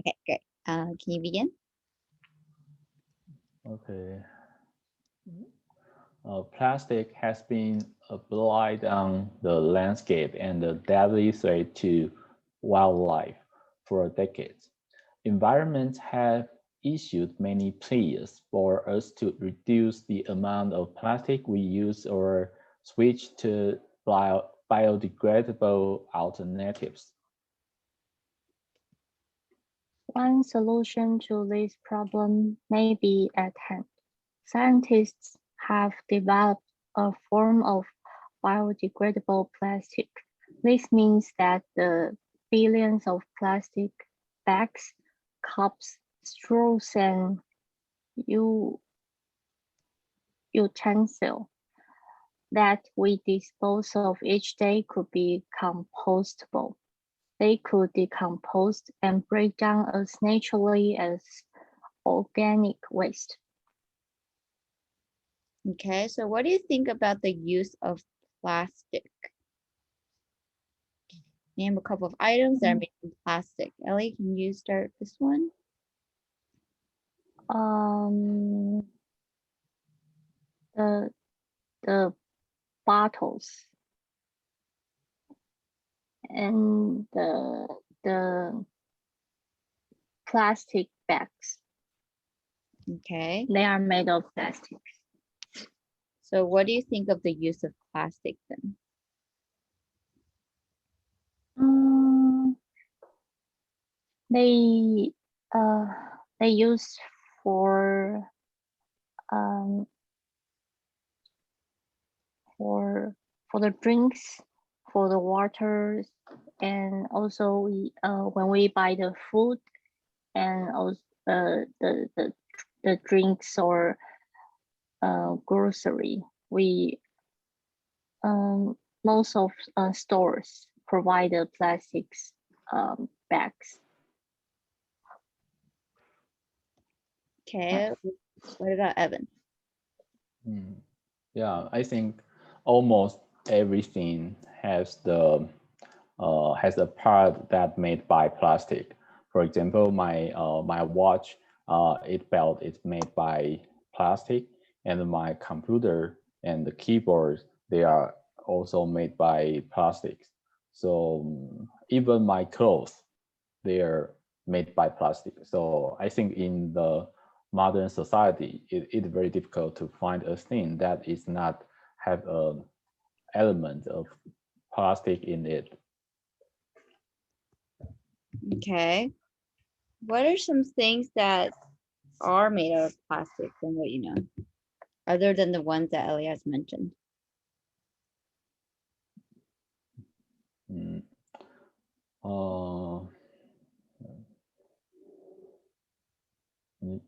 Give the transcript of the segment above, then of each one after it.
Okay, great. Can you begin? Okay. Plastic has been a blight on the landscape and a deadly threat to wildlife for decades. Environments have issued many pleas for us to reduce the amount of plastic we use or switch to biodegradable alternatives. One solution to this problem may be at hand. Scientists have developed a form of biodegradable plastic. This means that the billions of plastic bags, cups, straws, and utensils that we dispose of each day could be compostable. They could decompose and break down as naturally as organic waste. Okay, so what do you think about the use of plastic? Name a couple of items that are made from plastic. Ellie, can you start this one? The bottles and the plastic bags. Okay, They are made of plastic. so what do you think of the use of plastic then? They use for the drinks, for the waters, and also when we buy the food and also the drinks or grocery, we most of stores provide the plastics bags. Okay, what about Evan? Yeah, I think almost everything has a part that made by plastic. For example, my watch, its belt is made by plastic, and my computer and the keyboard, they are also made by plastics. So even my clothes, they are made by plastic. So I think in the modern society, it's very difficult to find a thing that is not have an element of plastic in it. Okay, what are some things that are made out of plastic from what you know, other than the ones that Ellie has mentioned?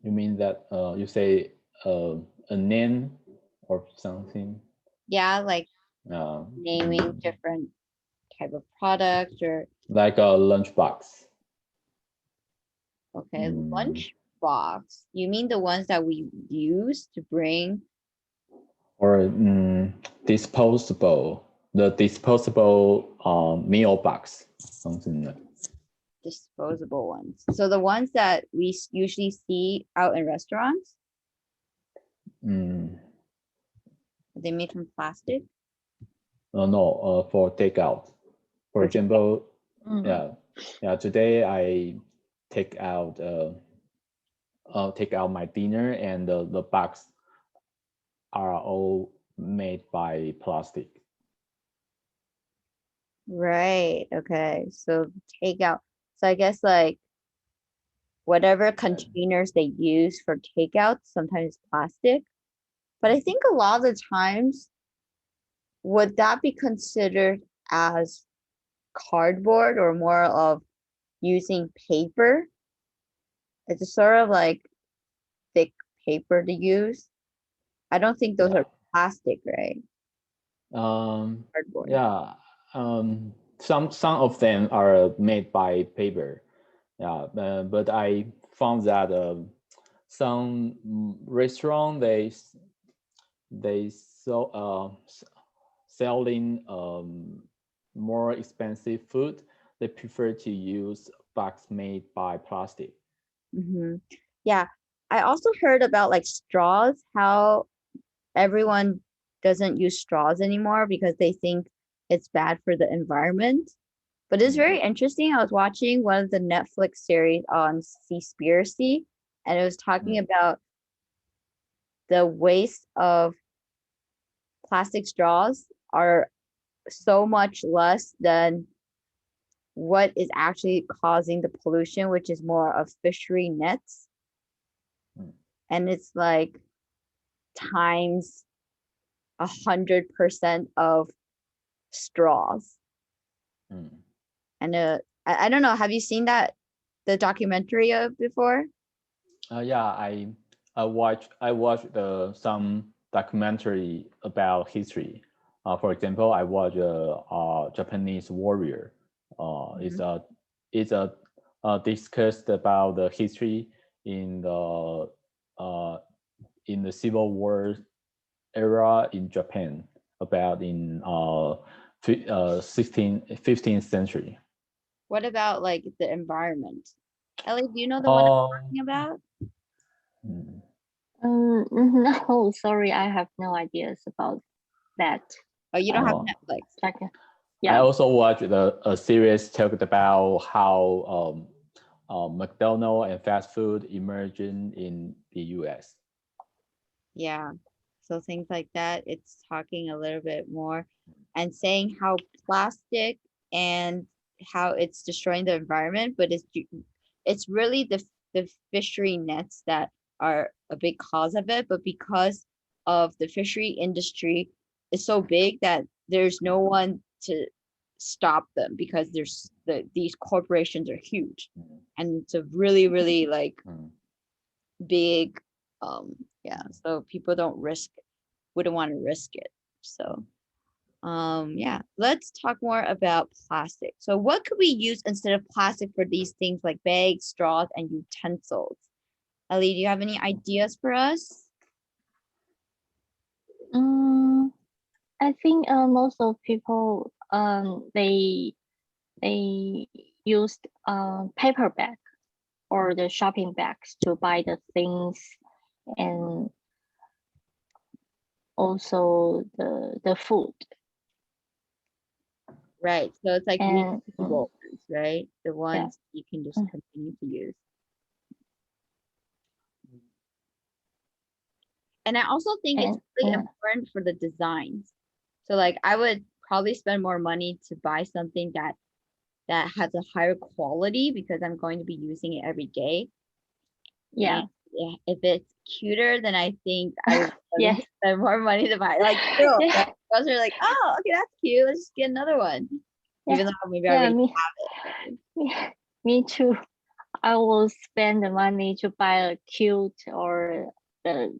You mean that you say a name or something? Yeah, like naming different type of products or like a lunchbox. okay, lunch box. You mean the ones that we use to bring? Or disposable, the disposable meal box, something like Disposable ones. So the ones that we usually see out in restaurants, are they made from plastic? no, for takeout. For example, yeah. Today I take out my dinner, and the box are all made by plastic. Right. Okay. So takeout. So I guess like whatever containers they use for takeout, sometimes plastic. But I think a lot of the times, would that be considered as cardboard or more of using paper? It's sort of like thick paper to use. I don't think those are plastic, right? Cardboard. Yeah. Some of them are made by paper. Yeah, but I found that some restaurant they selling more expensive food. they prefer to use bags made by plastic. Yeah, I also heard about like straws, how everyone doesn't use straws anymore because they think it's bad for the environment. But it's very interesting. I was watching one of the Netflix series on Seaspiracy, and it was talking about the waste of plastic straws are so much less than what is actually causing the pollution, which is more of fishery nets. And it's like times 100% of straws. And I don't know, have you seen the documentary before? Yeah, I watched some documentary about history. For example, I watched a Japanese warrior. It's discussed about the history in the Civil War era in Japan, about in 15th century. What about like the environment? Ellie, do you know the one I'm talking about? No, sorry, I have no ideas about that. Oh, you don't have Netflix? Yeah. I also watched a series talked about how McDonald's and fast food emerging in the US. Yeah, so things like that, it's talking a little bit more and saying how plastic and how it's destroying the environment, but it's really the fishery nets that are a big cause of it. But because of the fishery industry is so big that there's no one to stop them, because these corporations are huge, and it's a really like big yeah, so people wouldn't want to risk it. So yeah, let's talk more about plastic. So what could we use instead of plastic for these things like bags, straws, and utensils? Ellie, do you have any ideas for us? I think most of people they used paper bag or the shopping bags to buy the things, and also the food. Right, so it's like And reusable ones, right? The ones you can just continue to use. And I also think it's really important for the designs. So like I would probably spend more money to buy something that has a higher quality, because I'm going to be using it every day. Yeah. And if it's cuter, then I think I would spend more money to buy. Like girls, right? Girls are like, oh, okay, that's cute. Let's just get another one. Even though maybe I already have it. Me too. I will spend the money to buy a cute or the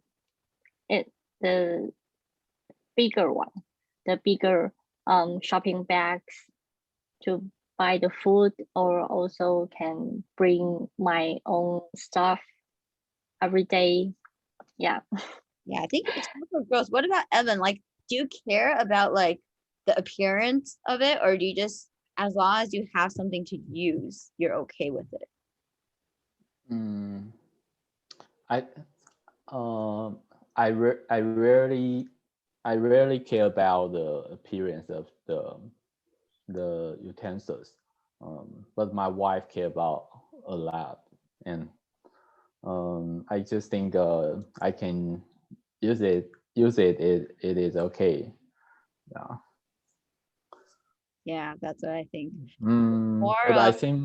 bigger one, the bigger shopping bags to buy the food, or also can bring my own stuff every day. Yeah. Yeah, I think it's super gross. What about Evan? Like, do you care about like the appearance of it, or do you just, as long as you have something to use, you're okay with it? I rarely care about the appearance of the utensils, but my wife care about a lot, and I just think I can use it. It is okay. Yeah. Yeah, that's what I think. But I think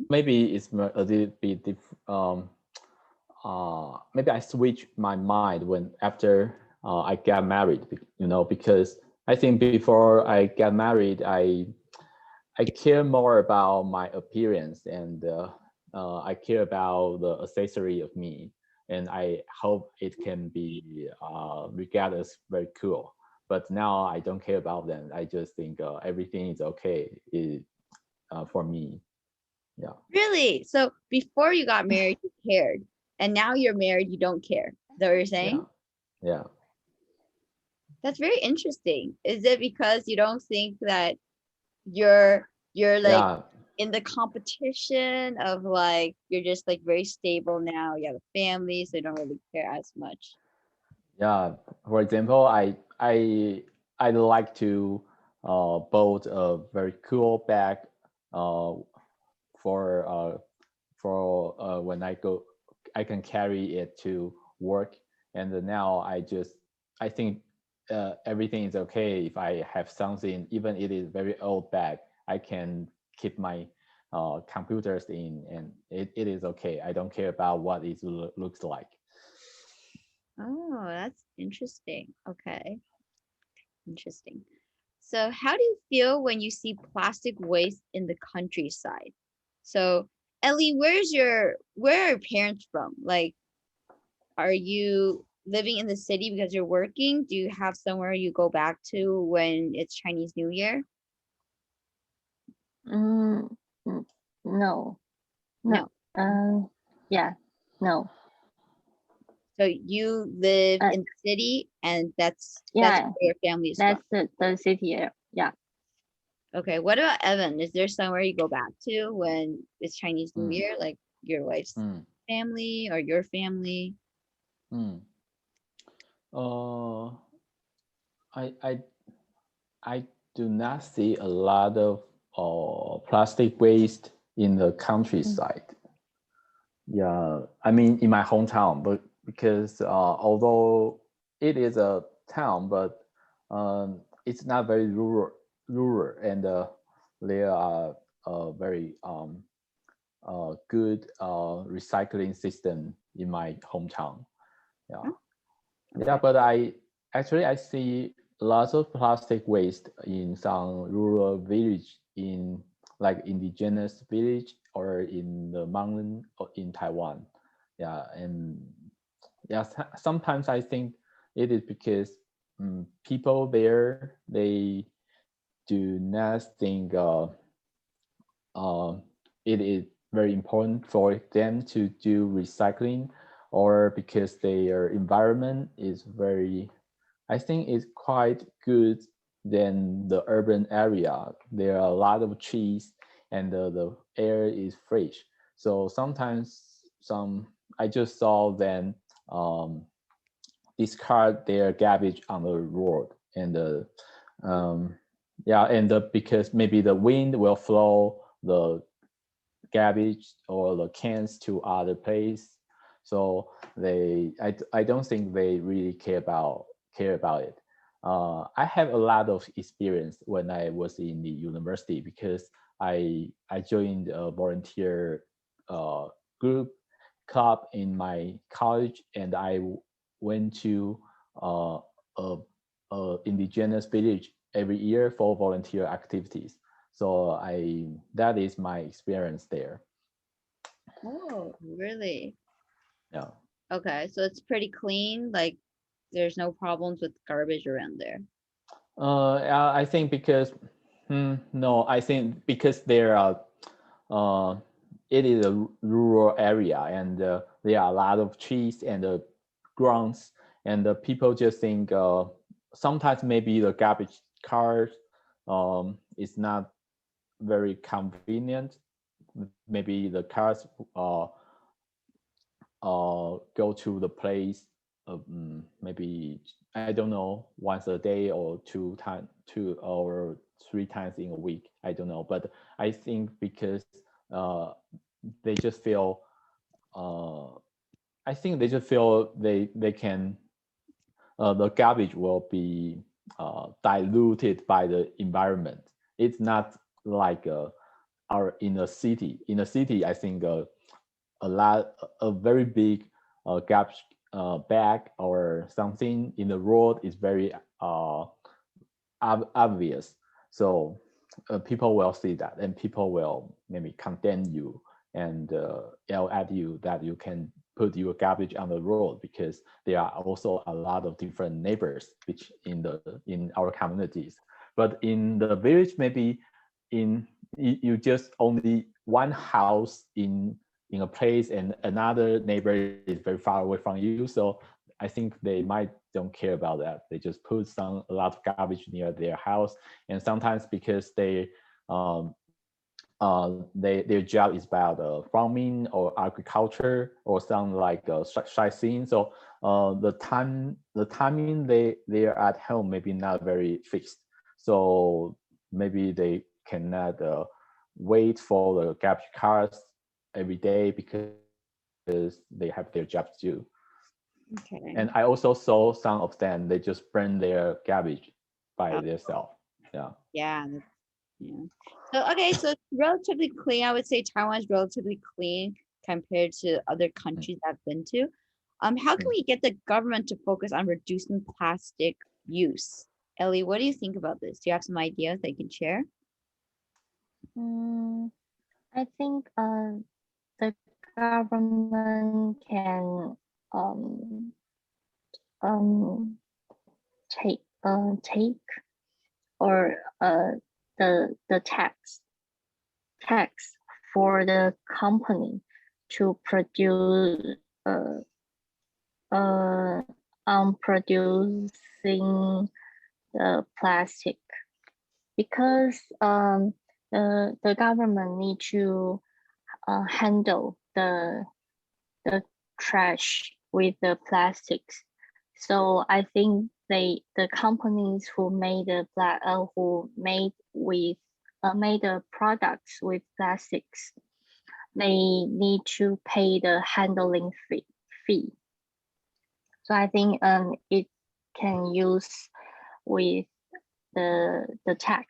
maybe it's a little bit different. Maybe I switch my mind after I got married, because I think before I got married, I care more about my appearance, and I care about the accessory of me, and I hope it can be regarded as very cool. But now I don't care about them. I just think everything is okay for me. Yeah. Really? So before you got married, you cared, and now you're married, you don't care. Is that what you're saying? Yeah. That's very interesting. Is it because you don't think that you're like in the competition of like you're just like very stable now, you have a family, so you don't really care as much? Yeah, for example, I like to build a very cool bag uh, for when I go, I can carry it to work. And now I think everything is okay if I have something, even it is very old bag, I can keep my computers in, and it is okay. I don't care about what it looks like. Oh, that's interesting. Okay, interesting. So how do you feel when you see plastic waste in the countryside? So Ellie, where are your parents from? Like, are you living in the city because you're working? Do you have somewhere you go back to when it's Chinese New Year? Mm, n- no, no. No. Yeah, no. So you live Uh, in the city and that's yeah, where your family is from. that's the city area. Yeah. Okay, what about Evan? Is there somewhere you go back to when it's Chinese New Mm, Year, like your wife's mm, family or your family? mm. Uh, I I I do not see a lot of plastic waste in the Mm. countryside. Yeah, I mean in my hometown, but because although it is a town, but it's not very rural, and there are very good recycling system in my hometown. Yeah, Oh, yeah, okay. but I see lots of plastic waste in some rural village, in like indigenous village or in the mountain or in Taiwan. Yeah, and yeah, sometimes I think it is because people there, they do not think uh, it is very important for them to do recycling, or because their environment is very, I think it's quite good than the urban area. There are a lot of trees, and the air is fresh. So sometimes I just saw them um, discard their garbage on the road, and um, yeah, and because maybe the wind will flow the garbage or the cans to other place, so I don't think they really care about it. I have a lot of experience when I was in the university, because I joined a volunteer uh, group club in my college, and I went to uh, a, a indigenous village every year for volunteer activities. So that is my experience there. Oh, really? Yeah. Okay, so it's pretty clean. Like there's no problems with garbage around there. I think because no, I think because there are uh, it is a rural area, and there are a lot of trees and grounds, and people just think sometimes maybe the garbage cars is not very convenient. Maybe the cars uh, go to the place maybe, I don't know, once a day or two or three times in a week. I don't know, but I think because uh, they just feel uh, I think they just feel they can the garbage will be diluted by the environment. It's not like our in a city. In a city, I think a very big garbage bag or something in the road is very obvious. So people will see that, and people will maybe condemn you and yell at you that you can put your garbage on the road, because there are also a lot of different neighbors which in our communities. But in the village, maybe in you just only one house in a place, and another neighbor is very far away from you. So I think they might don't care about that. They just put a lot of garbage near their house, and sometimes because they their job is about farming or agriculture or some like sightseeing. So the timing they are at home maybe not very fixed. So maybe they cannot wait for the garbage cars every day because they have their job to do. Okay. And I also saw some of them, they just burn their garbage by themselves. Yeah. Yeah. Yeah. So okay, so it's relatively clean. I would say Taiwan is relatively clean compared to other countries I've been to. How can we get the government to focus on reducing plastic use? Ellie, what do you think about this? Do you have some ideas that you can share? I think the government can take or the tax for the company to produce on producing the plastic, because the government need to handle the trash with the plastics. So I think the companies who made the made the products with plastics, they need to pay the handling fee. So I think it can use with the tax.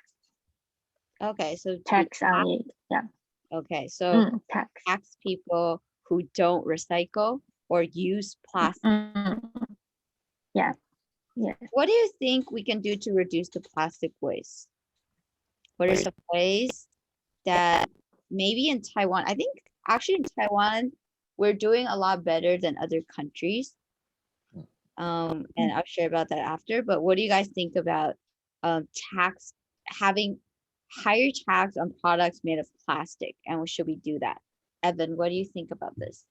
Okay, so tax on it. Yeah. Okay, so tax people who don't recycle or use plastic. Yeah. Yes. What do you think we can do to reduce the plastic waste? What are some ways that maybe in Taiwan, I think actually in Taiwan, we're doing a lot better than other countries. And I'll share about that after, but what do you guys think about having higher tax on products made of plastic, and should we do that? Evan, what do you think about this?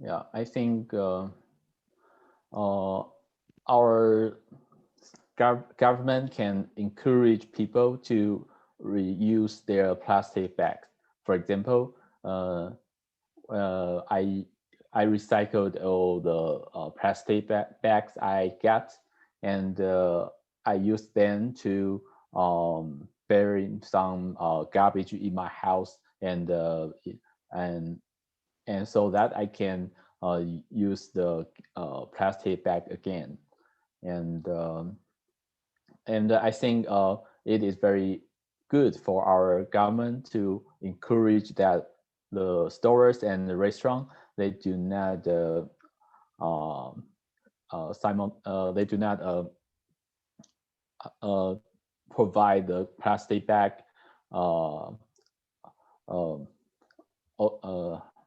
Yeah, I think our government can encourage people to reuse their plastic bags. For example, I recycled all the plastic bags I got, and I used them to bury some garbage in my house, and so that I can use the plastic bag again, and I think it is very good for our government to encourage that the stores and the restaurant, they do not provide the plastic bag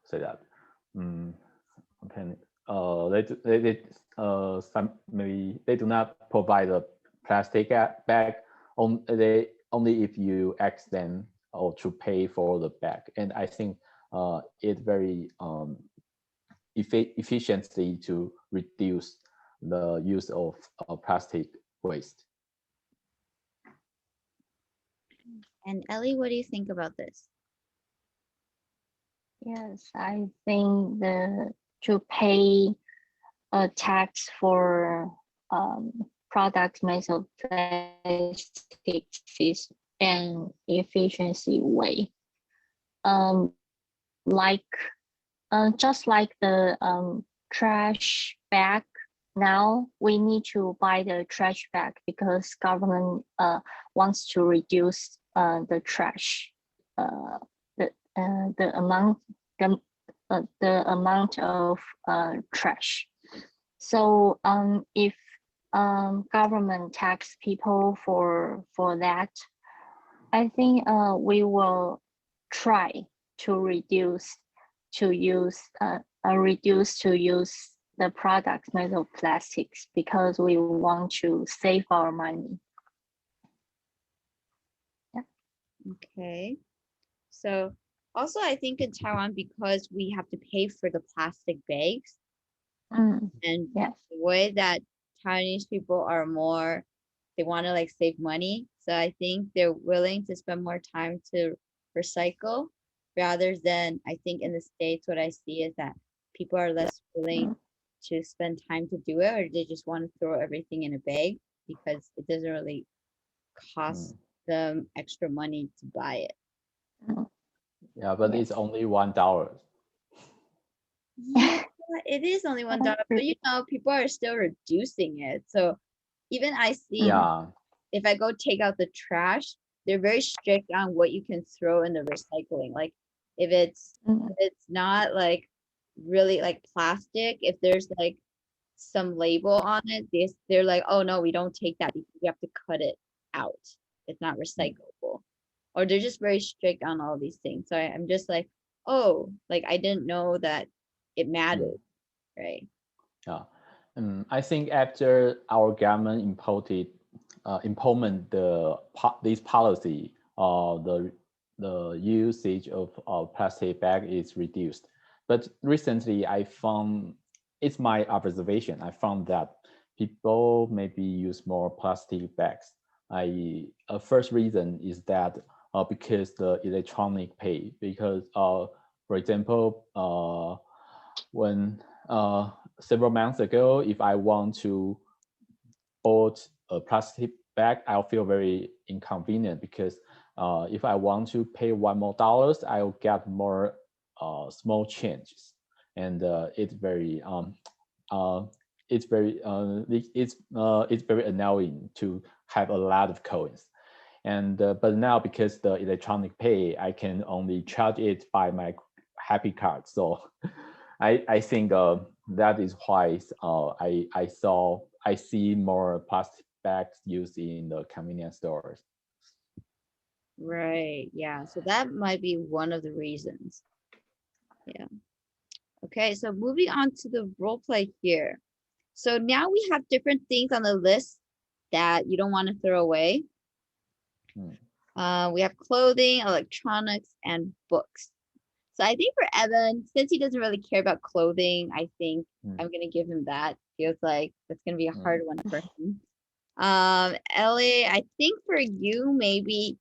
say that maybe they do not provide a plastic bag only if you ask them or to pay for the bag. And I think it very efficiently to reduce the use of plastic waste. And Ellie, what do you think about this? Yes, I think to pay a tax for products made of plastics is an efficiency way. Just like the trash bag. Now we need to buy the trash bag because government wants to reduce the trash, the amount of trash. So if government tax people for that, I think we will try to reduce to use the products made of plastics because we want to save our money. Yeah. Okay. So also I think in Taiwan, because we have to pay for the plastic bags, and yes, the way that Chinese people are more they want to like save money. So I think they're willing to spend more time to recycle rather than, I think in the States, what I see is that people are less willing to spend time to do it, or they just want to throw everything in a bag because it doesn't really cost them extra money to buy it. Yeah, but it's only $1. Yeah, it is only $1, but you know, people are still reducing it. So even I see if I go take out the trash, they're very strict on what you can throw in the recycling. Like if it's not like really like plastic, if there's like some label on it, they're like, oh no, we don't take that because we have to cut it out. It's not recyclable. Or they're just very strict on all these things. So I'm just like, oh, like I didn't know that it mattered, right? Yeah, I think after our government implement this policy, the usage of plastic bag is reduced. But recently, I found, it's my observation, I found that people maybe use more plastic bags. First reason is that because the electronic pay, because for example, when several months ago, if I want to bought a plastic bag, I'll feel very inconvenient because if I want to pay $1 more, I'll get more small changes, and it's very annoying to have a lot of coins. And but now because the electronic pay, I can only charge it by my Happy Card. So I think that is why I see more plastic bags used in the convenience stores. Right. Yeah. So that might be one of the reasons. Yeah. Okay. So moving on to the role play here. So now we have different things on the list that you don't want to throw away. We have clothing, electronics, and books. So I think for Evan, since he doesn't really care about clothing, I think I'm gonna give him that. Feels like that's gonna be a hard one for him. Ellie, I think for you, maybe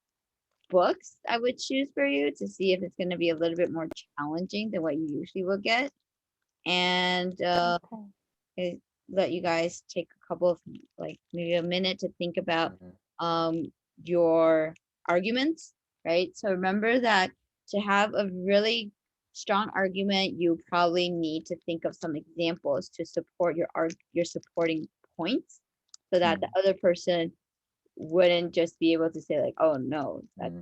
books I would choose for you to see if it's gonna be a little bit more challenging than what you usually will get. And I let you guys take a couple of like maybe a minute to think about your arguments, right? So remember that to have a really strong argument, you probably need to think of some examples to support your supporting points, so that the other person wouldn't just be able to say like, oh no, that's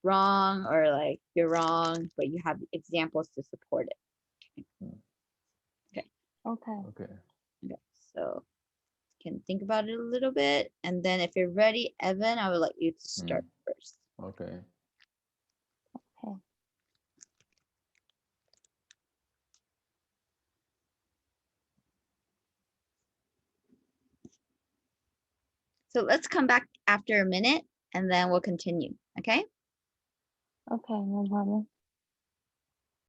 wrong, or like you're wrong, but you have examples to support it. Okay. So you can think about it a little bit, and then if you're ready, Evan, I would like you to start first. Okay. So let's come back after a minute and then we'll continue, okay? Okay, no problem.